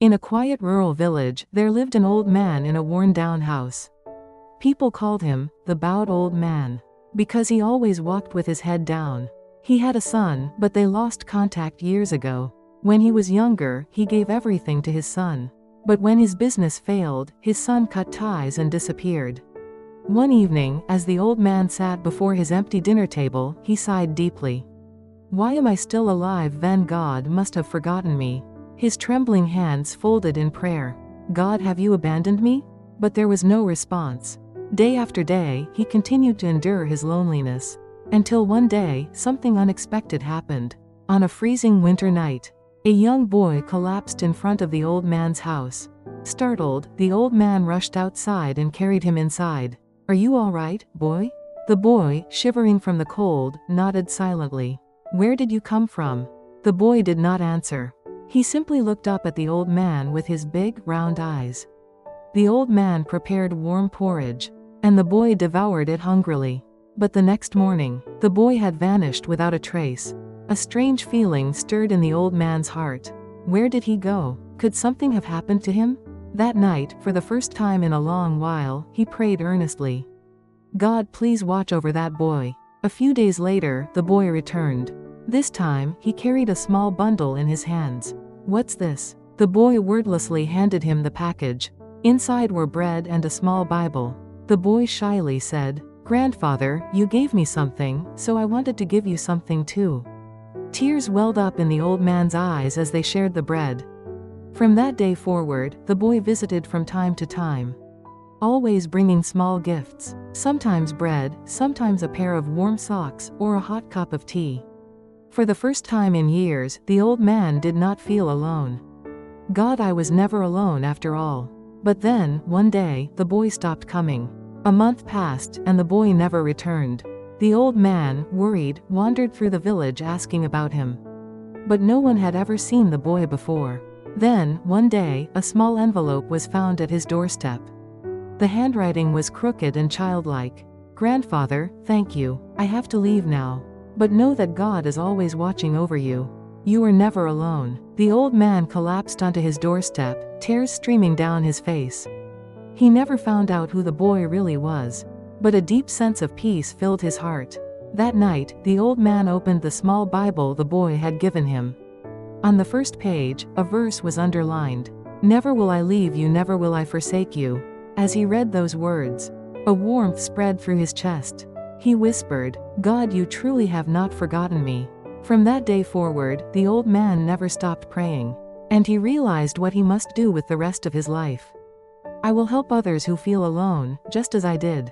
In a quiet rural village, there lived an old man in a worn-down house. People called him the bowed old man, because he always walked with his head down. He had a son, but they lost contact years ago. When he was younger, he gave everything to his son. But when his business failed, his son cut ties and disappeared. One evening, as the old man sat before his empty dinner table, he sighed deeply. "Why am I still alive? Then God must have forgotten me." His trembling hands folded in prayer. "God, have you abandoned me?" But there was no response. Day after day, he continued to endure his loneliness. Until one day, something unexpected happened. On a freezing winter night, a young boy collapsed in front of the old man's house. Startled, the old man rushed outside and carried him inside. "Are you all right, boy?" The boy, shivering from the cold, nodded silently. "Where did you come from?" The boy did not answer. He simply looked up at the old man with his big, round eyes. The old man prepared warm porridge, and the boy devoured it hungrily. But the next morning, the boy had vanished without a trace. A strange feeling stirred in the old man's heart. Where did he go? Could something have happened to him? That night, for the first time in a long while, he prayed earnestly. "God, please watch over that boy." A few days later, the boy returned. This time, he carried a small bundle in his hands. "What's this?" The boy wordlessly handed him the package. Inside were bread and a small Bible. The boy shyly said, "Grandfather, you gave me something, so I wanted to give you something too." Tears welled up in the old man's eyes as they shared the bread. From that day forward, the boy visited from time to time, always bringing small gifts, sometimes bread, sometimes a pair of warm socks, or a hot cup of tea. For the first time in years, the old man did not feel alone. "God, I was never alone after all." But then, one day, the boy stopped coming. A month passed, and the boy never returned. The old man, worried, wandered through the village asking about him. But no one had ever seen the boy before. Then, one day, a small envelope was found at his doorstep. The handwriting was crooked and childlike. "Grandfather, thank you. I have to leave now. But know that God is always watching over you. You are never alone." The old man collapsed onto his doorstep, tears streaming down his face. He never found out who the boy really was, but a deep sense of peace filled his heart. That night, the old man opened the small Bible the boy had given him. On the first page, a verse was underlined. "Never will I leave you, never will I forsake you." As he read those words, a warmth spread through his chest. He whispered, "God, you truly have not forgotten me." From that day forward, the old man never stopped praying, and he realized what he must do with the rest of his life. "I will help others who feel alone, just as I did."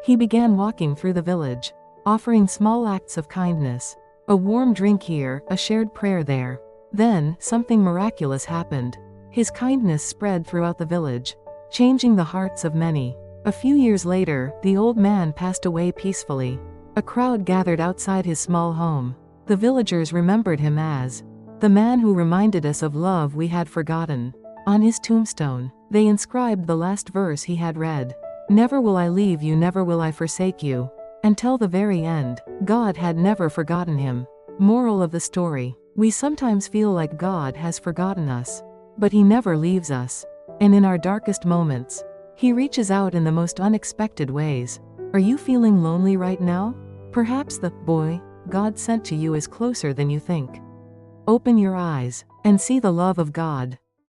He began walking through the village, offering small acts of kindness. A warm drink here, a shared prayer there. Then, something miraculous happened. His kindness spread throughout the village, changing the hearts of many. A few years later, the old man passed away peacefully. A crowd gathered outside his small home. The villagers remembered him as the man who reminded us of love we had forgotten. On his tombstone, they inscribed the last verse he had read. "Never will I leave you, never will I forsake you." Until the very end, God had never forgotten him. Moral of the story: we sometimes feel like God has forgotten us, but He never leaves us. And in our darkest moments, He reaches out in the most unexpected ways. Are you feeling lonely right now? Perhaps the boy God sent to you is closer than you think. Open your eyes and see the love of God.